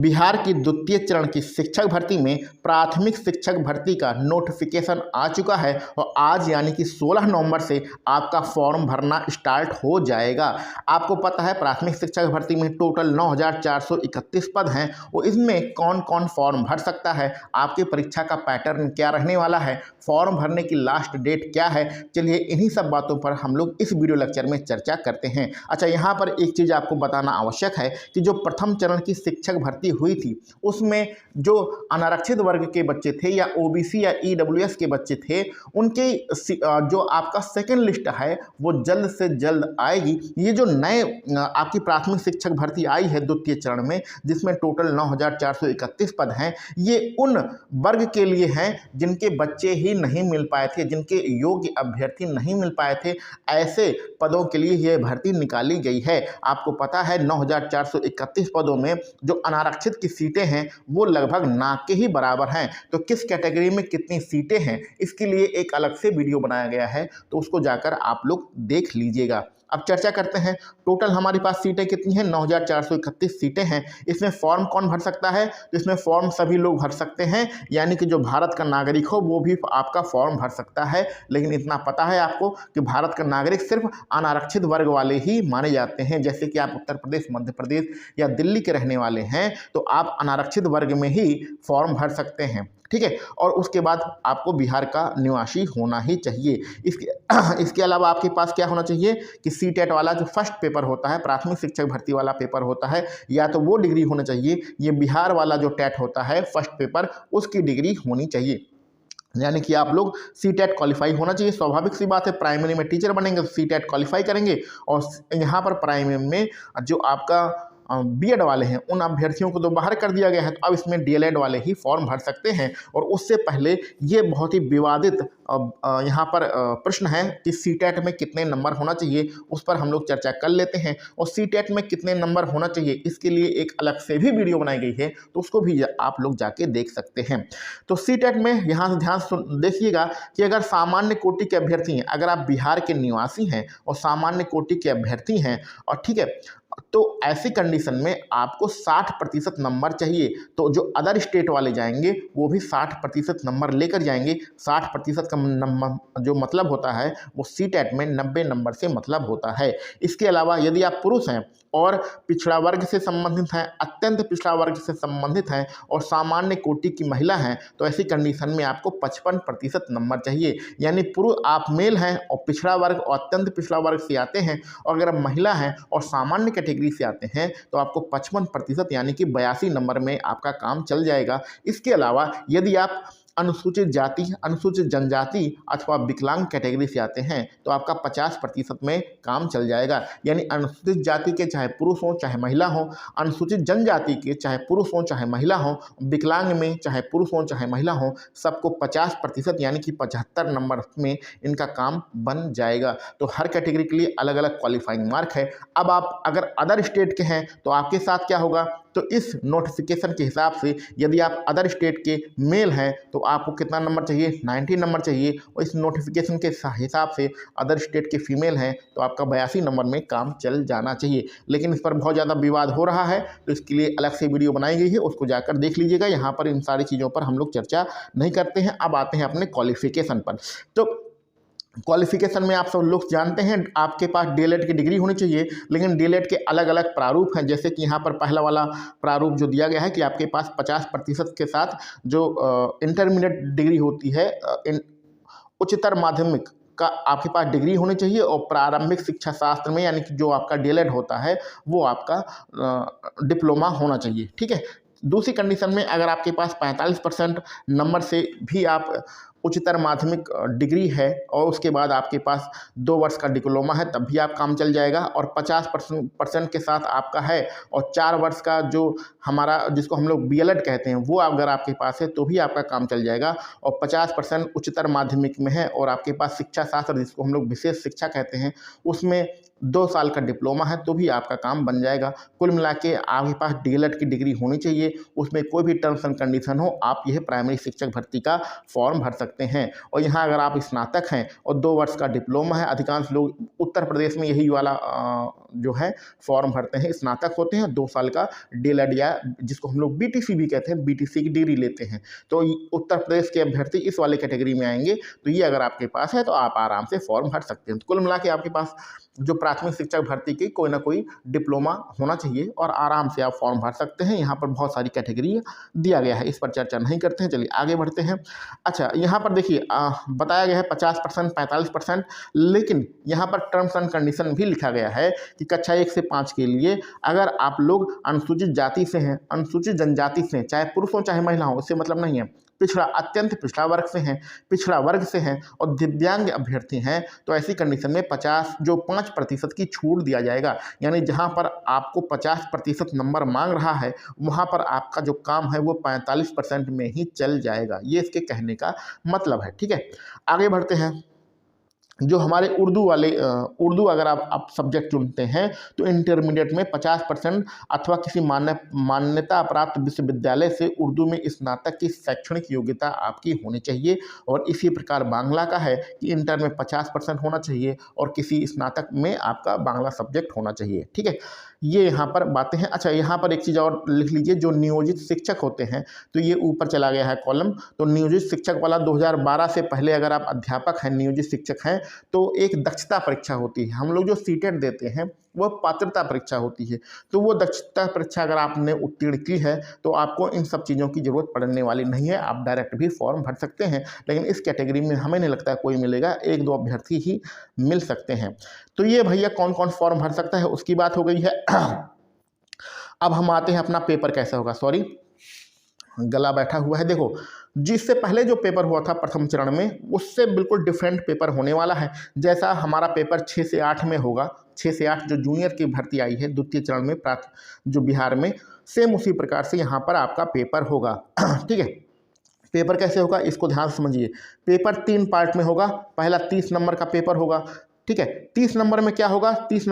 बिहार की द्वितीय चरण की शिक्षक भर्ती में प्राथमिक शिक्षक भर्ती का नोटिफिकेशन आ चुका है और आज यानी कि 16 नवंबर से आपका फॉर्म भरना स्टार्ट हो जाएगा। आपको पता है प्राथमिक शिक्षक भर्ती में टोटल 9,431 पद हैं और इसमें कौन कौन फॉर्म भर सकता है, आपकी परीक्षा का पैटर्न क्या रहने वाला है, फॉर्म भरने की लास्ट डेट क्या है। चलिए इन्हीं सब बातों पर हम लोग इस वीडियो लेक्चर में चर्चा करते हैं। अच्छा, यहाँ पर एक चीज़ आपको बताना आवश्यक है कि जो प्रथम चरण की शिक्षक भर्ती हुई थी उसमें जो अनारक्षित वर्ग के बच्चे थे या ओबीसी या ईडब्ल्यूएस के बच्चे थे उनके जो आपका सेकंड लिस्ट है वो जल्द से जल्द आएगी। ये जो नए आपकी प्राथमिक शिक्षक भर्ती आई है द्वितीय चरण में जिसमें टोटल 9,431 पद हैं, ये उन वर्ग के लिए हैं जिनके बच्चे ही नहीं मिल पाए थे, जिनके योग्य अभ्यर्थी नहीं मिल पाए थे, ऐसे पदों के लिए यह भर्ती निकाली गई है। आपको पता है 9,431 पदों में जो अनारक्षित की सीटें हैं वो लगभग ना के ही बराबर हैं। तो किस कैटेगरी में कितनी सीटें हैं इसके लिए एक अलग से वीडियो बनाया गया है, तो उसको जाकर आप लोग देख लीजिएगा। अब चर्चा करते हैं टोटल हमारे पास सीटें कितनी हैं। 9,431 सीटें हैं। इसमें फॉर्म कौन भर सकता है? तो इसमें फॉर्म सभी लोग भर सकते हैं, यानी कि जो भारत का नागरिक हो वो भी आपका फॉर्म भर सकता है। लेकिन इतना पता है आपको कि भारत का नागरिक सिर्फ अनारक्षित वर्ग वाले ही माने जाते हैं। जैसे कि आप उत्तर प्रदेश, मध्य प्रदेश या दिल्ली के रहने वाले हैं तो आप अनारक्षित वर्ग में ही फॉर्म भर सकते हैं, ठीक है। और उसके बाद आपको बिहार का निवासी होना ही चाहिए। इसके अलावा आपके पास क्या होना चाहिए कि सीटेट वाला जो फर्स्ट पेपर होता है, प्राथमिक शिक्षक भर्ती वाला पेपर होता है, या तो वो डिग्री होना चाहिए, ये बिहार वाला जो टेट होता है फर्स्ट पेपर उसकी डिग्री होनी चाहिए। यानी कि आप लोग सीटेट क्वालिफाई होना चाहिए। स्वाभाविक सी बात है, प्राइमरी में टीचर बनेंगे तो सीटेट क्वालिफाई करेंगे और यहाँ पर प्राइमरी में जो आपका बीएड वाले हैं उन अभ्यर्थियों को तो बाहर कर दिया गया है, तो अब इसमें डीएलएड वाले ही फॉर्म भर सकते हैं। और उससे पहले ये बहुत ही विवादित यहाँ पर प्रश्न है कि सीटेट में कितने नंबर होना चाहिए, उस पर हम लोग चर्चा कर लेते हैं। और सीटेट में कितने नंबर होना चाहिए इसके लिए एक अलग से भी वीडियो बनाई गई है, तो उसको भी आप लोग जाके देख सकते हैं। तो सीटेट में यहाँ से ध्यान देखिएगा कि अगर सामान्य कोटि के अभ्यर्थी हैं, अगर आप बिहार के निवासी हैं और सामान्य कोटि के अभ्यर्थी हैं और ठीक है, तो ऐसी कंडीशन में आपको 60% नंबर चाहिए। तो जो अदर स्टेट वाले जाएंगे वो भी 60% नंबर लेकर जाएंगे। 60% का नंबर जो मतलब होता है वो सीटेट में 90 नंबर से मतलब होता है। इसके अलावा यदि आप पुरुष हैं और पिछड़ा वर्ग से संबंधित हैं, अत्यंत पिछड़ा वर्ग से संबंधित हैं और सामान्य कोटि की महिला हैं, तो ऐसी कंडीशन में आपको 55% नंबर चाहिए। यानी पुरुष आप मेल हैं और पिछड़ा वर्ग और अत्यंत पिछड़ा वर्ग से आते हैं, और अगर आप महिला हैं और सामान्य कैटेगरी से आते हैं तो आपको 55% यानी कि 82 नंबर में आपका काम चल जाएगा। इसके अलावा यदि आप अनुसूचित जाति, अनुसूचित जनजाति अथवा विकलांग कैटेगरी से आते हैं तो आपका 50% में काम चल जाएगा। यानी अनुसूचित जाति के चाहे पुरुष हो चाहे महिला हो, अनुसूचित जनजाति के चाहे पुरुष हो चाहे महिला हो, विकलांग में चाहे पुरुष हो चाहे महिला हो, सबको 50% यानी कि 75 नंबर में इनका काम बन जाएगा। तो हर कैटेगरी के लिए अलग अलग क्वालिफाइंग मार्क है। अब आप अगर अदर स्टेट के हैं तो आपके साथ क्या होगा, तो इस नोटिफिकेशन के हिसाब से यदि आप अदर स्टेट के मेल हैं तो आपको कितना नंबर चाहिए, 90 नंबर चाहिए। और इस नोटिफिकेशन के हिसाब से अदर स्टेट के फीमेल हैं तो आपका 82 नंबर में काम चल जाना चाहिए। लेकिन इस पर बहुत ज़्यादा विवाद हो रहा है, तो इसके लिए अलग से वीडियो बनाई गई है, उसको जाकर देख लीजिएगा। यहाँ पर इन सारी चीज़ों पर हम लोग चर्चा नहीं करते हैं। अब आते हैं अपने क्वालिफिकेशन पर। तो क्वालिफिकेशन में आप सब लोग जानते हैं आपके पास डीएलएड की डिग्री होनी चाहिए, लेकिन डीएलएड के अलग अलग प्रारूप हैं। जैसे कि यहाँ पर पहला वाला प्रारूप जो दिया गया है कि आपके पास 50% के साथ जो इंटरमीडिएट डिग्री होती है, उच्चतर माध्यमिक का आपके पास डिग्री होनी चाहिए, और प्रारंभिक शिक्षा शास्त्र में यानी कि जो आपका डीएलएड होता है वो आपका डिप्लोमा होना चाहिए, ठीक है। दूसरी कंडीशन में अगर आपके पास 45% नंबर से भी आप उच्चतर माध्यमिक डिग्री है और उसके बाद आपके पास 2 वर्ष का डिप्लोमा है तब भी आप काम चल जाएगा, और 50% के साथ आपका है और 4 वर्ष का जो हमारा जिसको हम लोग बीएलएड कहते हैं वो अगर आपके पास है तो भी आपका काम चल जाएगा। और 50% उच्चतर माध्यमिक में है और आपके पास शिक्षा शास्त्र जिसको हम लोग विशेष शिक्षा कहते हैं उसमें 2 साल का डिप्लोमा है तो भी आपका काम बन जाएगा। कुल मिला के आपके पास डीएलएड की डिग्री होनी चाहिए, उसमें कोई भी टर्म्स एंड कंडीशन हो, आप यह प्राइमरी शिक्षक भर्ती का फॉर्म भर सकते हैं। और यहाँ अगर आप स्नातक हैं और 2 वर्ष का डिप्लोमा है, अधिकांश लोग उत्तर प्रदेश में यही वाला जो है फॉर्म भरते हैं, स्नातक होते हैं, 2 साल का डीएलएड या जिसको हम लोग बीटीसी भी कहते हैं, बीटीसी की डिग्री लेते हैं। तो उत्तर प्रदेश के अभ्यर्थी इस वाले कैटेगरी में आएंगे, तो ये अगर आपके पास है तो आप आराम से फॉर्म भर सकते हैं। तो कुल मिला के आपके पास जो प्राथमिक शिक्षक भर्ती की कोई ना कोई डिप्लोमा होना चाहिए और आराम से आप फॉर्म भर सकते हैं। यहाँ पर बहुत सारी कैटेगरी दिया गया है, इस पर चर्चा नहीं करते हैं, चलिए आगे बढ़ते हैं। अच्छा, यहाँ पर देखिए बताया गया है 50%, 45%, लेकिन यहाँ पर टर्म्स एंड कंडीशन भी लिखा गया है कि कक्षा 1 से 5 के लिए अगर आप लोग अनुसूचित जाति से हैं, अनुसूचित जनजाति से हैं, चाहे पुरुष हो चाहे महिला हो, उससे मतलब नहीं है, पिछड़ा, अत्यंत पिछड़ा वर्ग से हैं, पिछड़ा वर्ग से हैं और दिव्यांग अभ्यर्थी हैं, तो ऐसी कंडीशन में 5% की छूट दिया जाएगा। यानी जहां पर आपको 50% नंबर मांग रहा है, वहां पर आपका जो काम है वो 45% में ही चल जाएगा। ये इसके कहने का मतलब है। ठीक है, आगे बढ़ते हैं। जो हमारे उर्दू वाले उर्दू अगर आप सब्जेक्ट चुनते हैं तो इंटरमीडिएट में 50% अथवा किसी मान्यता प्राप्त विश्वविद्यालय से उर्दू में स्नातक की शैक्षणिक योग्यता आपकी होनी चाहिए। और इसी प्रकार बांग्ला का है कि इंटर में 50% होना चाहिए और किसी स्नातक में आपका बांग्ला सब्जेक्ट होना चाहिए। ठीक है, ये यहाँ पर बातें हैं। अच्छा, यहाँ पर एक चीज़ और लिख लीजिए, जो नियोजित शिक्षक होते हैं, तो ये ऊपर चला गया है कॉलम, तो नियोजित शिक्षक वाला 2012 से पहले अगर आप अध्यापक हैं, नियोजित शिक्षक हैं, तो एक दक्षता परीक्षा होती है। हम लोग जो सीटेट देते हैं वह पात्रता परीक्षा होती है। तो वो दक्षता परीक्षा अगर आपने उत्तीर्ण की है तो आपको इन सब चीज़ों की ज़रूरत पड़ने वाली नहीं है, आप डायरेक्ट भी फॉर्म भर सकते हैं। लेकिन इस कैटेगरी में हमें नहीं लगता है कोई मिलेगा, 1-2 अभ्यर्थी ही मिल सकते हैं। तो ये भैया कौन कौन फॉर्म भर सकता है उसकी बात हो गई है। अब हम आते हैं अपना पेपर कैसा होगा। सॉरी, गला बैठा हुआ है। देखो, जिससे पहले जो पेपर हुआ था प्रथम चरण में, उससे बिल्कुल डिफरेंट पेपर होने वाला है। जैसा हमारा पेपर 6 से 8 में होगा, 6 से 8 जो जूनियर की भर्ती आई है द्वितीय चरण में जो बिहार में, सेम उसी प्रकार से यहाँ पर आपका पेपर होगा। ठीक है, पेपर कैसे होगा इसको ध्यान से समझिए। पेपर 3 पार्ट में होगा। पहला 30 नंबर का पेपर होगा। ठीक है, 30 नंबर में क्या होगा, 30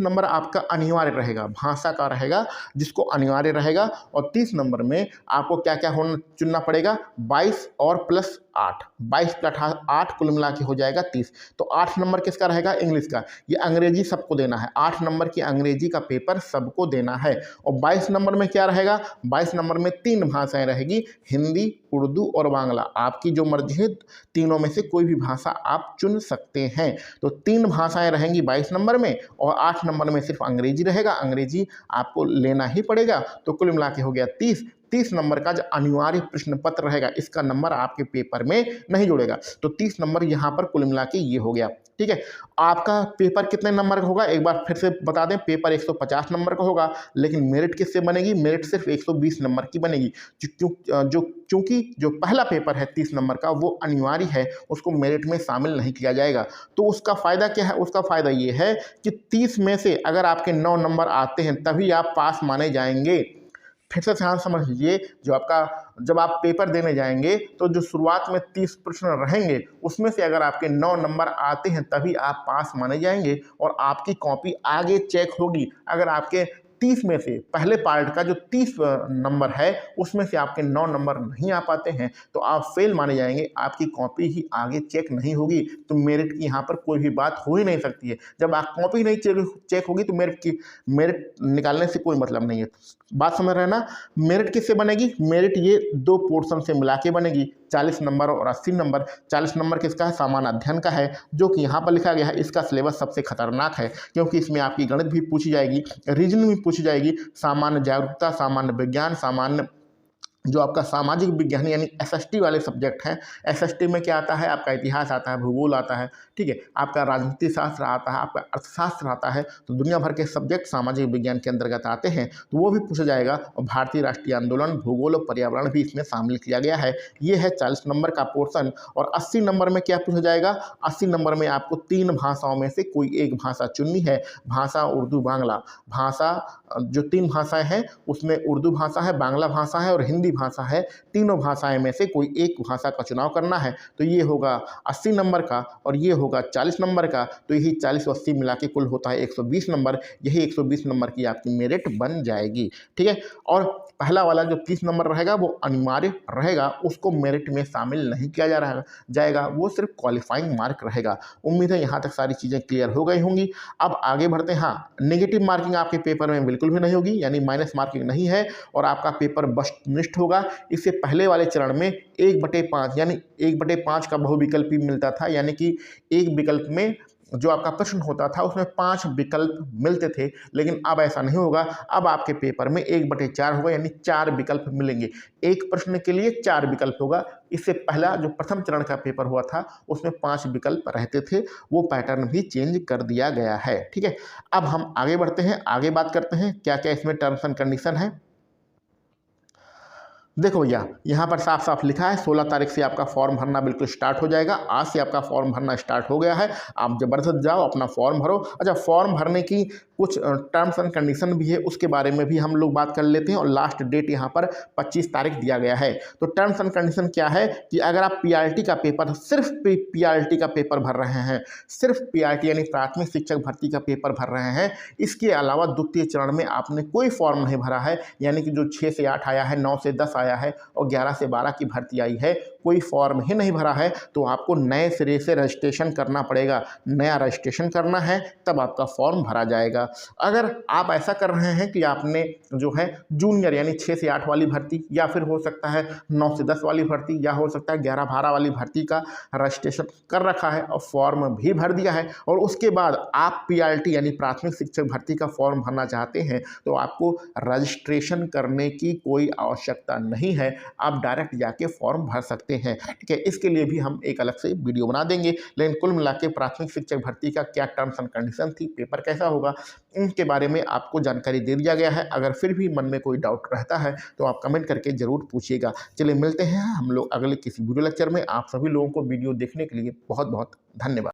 नंबर आपका अनिवार्य रहेगा, भाषा का रहेगा जिसको अनिवार्य रहेगा। और 30 नंबर में आपको क्या क्या चुनना पड़ेगा, 22 और प्लस 8, 22 प्लस 8 कुल मिला के हो जाएगा 30। तो 8 नंबर किसका रहेगा, इंग्लिश का। ये अंग्रेजी सबको देना है, 8 नंबर की अंग्रेजी का पेपर सबको देना है। और 22 नंबर में क्या रहेगा, 22 नंबर में 3 भाषाएं रहेगी, हिंदी, उर्दू और बांग्ला। आपकी जो मर्जी है, तीनों में से कोई भी भाषा आप चुन सकते हैं। तो 3 भाषाएं रहेंगी 22 नंबर में और 8 नंबर में सिर्फ अंग्रेजी रहेगा, अंग्रेजी आपको लेना ही पड़ेगा। तो कुल मिला के हो गया 30 नंबर का जो अनिवार्य प्रश्न पत्र रहेगा, इसका नंबर आपके पेपर में नहीं जुड़ेगा। तो 30 नंबर यहाँ पर कुल मिला के ये हो गया। ठीक है, आपका पेपर कितने नंबर का होगा एक बार फिर से बता दें, पेपर 150 नंबर का होगा। लेकिन मेरिट किससे बनेगी, मेरिट सिर्फ 120 नंबर की बनेगी। क्योंकि जो पहला पेपर है 30 नंबर का वो अनिवार्य है, उसको मेरिट में शामिल नहीं किया जाएगा। तो उसका फ़ायदा क्या है, उसका फ़ायदा ये है कि 30 में से अगर आपके 9 नंबर आते हैं तभी आप पास माने जाएंगे। फिर से ध्यान समझ लीजिए, जब आप पेपर देने जाएंगे तो जो शुरुआत में 30 प्रश्न रहेंगे उसमें से अगर आपके 9 नंबर आते हैं तभी आप पास माने जाएंगे और आपकी कॉपी आगे चेक होगी। अगर आपके 30 में से पहले पार्ट का जो 30 नंबर है उसमें से आपके 9 नंबर नहीं आ पाते हैं तो आप फेल माने जाएंगे, आपकी कॉपी ही आगे चेक नहीं होगी। तो मेरिट की यहाँ पर कोई भी बात हो ही नहीं सकती है। जब आप कॉपी नहीं चेक होगी तो मेरिट निकालने से कोई मतलब नहीं है। बात समझ रहे हैं ना। मेरिट किससे बनेगी, मेरिट ये 2 पोर्शन से मिला के बनेगी, 40 नंबर और 80 नंबर। 40 नंबर किसका है, सामान्य अध्ययन का है, जो कि यहाँ पर लिखा गया है। इसका सिलेबस सबसे खतरनाक है क्योंकि इसमें आपकी गणित भी पूछी जाएगी, रीजनिंग भी पूछी जाएगी, सामान्य जागरूकता, सामान्य विज्ञान, सामान्य जो आपका सामाजिक विज्ञान यानी एसएसटी वाले सब्जेक्ट हैं। एसएसटी में क्या आता है, आपका इतिहास आता है, भूगोल आता है, ठीक है, आपका राजनीति शास्त्र आता है, आपका अर्थशास्त्र आता है। तो दुनिया भर के सब्जेक्ट सामाजिक विज्ञान के अंतर्गत आते हैं, तो वो भी पूछा जाएगा। और भारतीय राष्ट्रीय आंदोलन, भूगोल और पर्यावरण भी इसमें शामिल किया गया है। ये है 40 नंबर का पोर्शन। और 80 नंबर में क्या पूछा जाएगा, 80 नंबर में आपको 3 भाषाओं में से कोई एक भाषा चुननी है, भाषा उर्दू बांग्ला। भाषा जो 3 भाषाएं हैं उसमें उर्दू भाषा है, बांग्ला भाषा है और हिंदी भाषा है, तीनों भाषाएं में से कोई एक भाषा का चुनाव करना है। तो ये होगा 80 नंबर का और ये होगा 40 नंबर का। तो यही 40 और 80 मिला के कुल होता है 120 नंबर। यही 120 नंबर की आपकी मेरिट बन जाएगी। ठीक है, और पहला वाला जो 30 नंबर रहेगा वो अनिवार्य रहेगा, उसको मेरिट में शामिल नहीं किया जाएगा, वो सिर्फ क्वालिफाइंग मार्क रहेगा। उम्मीद है यहाँ तक सारी चीज़ें क्लियर हो गई होंगी। अब आगे बढ़ते हैं। हाँ, नेगेटिव मार्किंग आपके पेपर में बिल्कुल भी नहीं होगी, यानी माइनस मार्किंग नहीं है और आपका पेपर वस्तुनिष्ठ होगा। इससे पहले वाले चरण में 1/5 यानी 1/5 का बहुविकल्पी मिलता था, यानी कि एक विकल्प में जो आपका प्रश्न होता था उसमें 5 विकल्प मिलते थे, लेकिन अब ऐसा नहीं होगा। अब आपके पेपर में 1/4 होगा, यानी 4 विकल्प मिलेंगे। एक प्रश्न के लिए 4 विकल्प होगा। इससे पहला जो प्रथम चरण का पेपर हुआ था उसमें 5 विकल्प रहते थे, वो पैटर्न भी चेंज कर दिया गया है। ठीक है, अब हम आगे बढ़ते हैं, आगे बात करते हैं क्या क्या इसमें टर्म्स एंड कंडीशन है। देखो भैया, यहाँ पर साफ साफ लिखा है 16 तारीख से आपका फॉर्म भरना बिल्कुल स्टार्ट हो जाएगा। आज से आपका फॉर्म भरना स्टार्ट हो गया है, आप ज़बरदस्त जाओ अपना फॉर्म भरो। अच्छा, फॉर्म भरने की कुछ टर्म्स एंड कंडीशन भी है, उसके बारे में भी हम लोग बात कर लेते हैं। और लास्ट डेट यहाँ पर 25 तारीख दिया गया है। तो टर्म्स एंड कंडीशन क्या है कि अगर आप पीआरटी का पेपर, सिर्फ पीआरटी का पेपर भर रहे हैं, सिर्फ पीआरटी यानी प्राथमिक शिक्षक भर्ती का पेपर भर रहे हैं, इसके अलावा द्वितीय चरण में आपने कोई फॉर्म नहीं भरा है, यानी कि जो 6 से 8 आया है, 9 से 10 आया है और 11 से 12 की भर्ती आई है, कोई फॉर्म ही नहीं भरा है, तो आपको नए सिरे से रजिस्ट्रेशन करना पड़ेगा। नया रजिस्ट्रेशन करना है तब आपका फॉर्म भरा जाएगा। अगर आप ऐसा कर रहे हैं कि आपने जो है जूनियर यानी 6 से 8 वाली भर्ती, या फिर हो सकता है 9 से 10 वाली भर्ती, या हो सकता है 11-12 वाली भर्ती का रजिस्ट्रेशन कर रखा है और फॉर्म भी भर दिया है, और उसके बाद आप पीआरटी यानी प्राथमिक शिक्षक भर्ती का फॉर्म भरना चाहते हैं, तो आपको रजिस्ट्रेशन करने की कोई आवश्यकता नहीं है, आप डायरेक्ट जाके फॉर्म भर सकते हैं। ठीक है, इसके लिए भी हम एक अलग से वीडियो बना देंगे। लेकिन कुल मिला के प्राथमिक शिक्षक भर्ती का क्या टर्म्स एंड कंडीशन थी, पेपर कैसा होगा, इनके बारे में आपको जानकारी दे दिया गया है। अगर फिर भी मन में कोई डाउट रहता है तो आप कमेंट करके ज़रूर पूछिएगा। चलिए मिलते हैं हम लोग अगले किसी वीडियो लेक्चर में। आप सभी लोगों को वीडियो देखने के लिए बहुत बहुत धन्यवाद।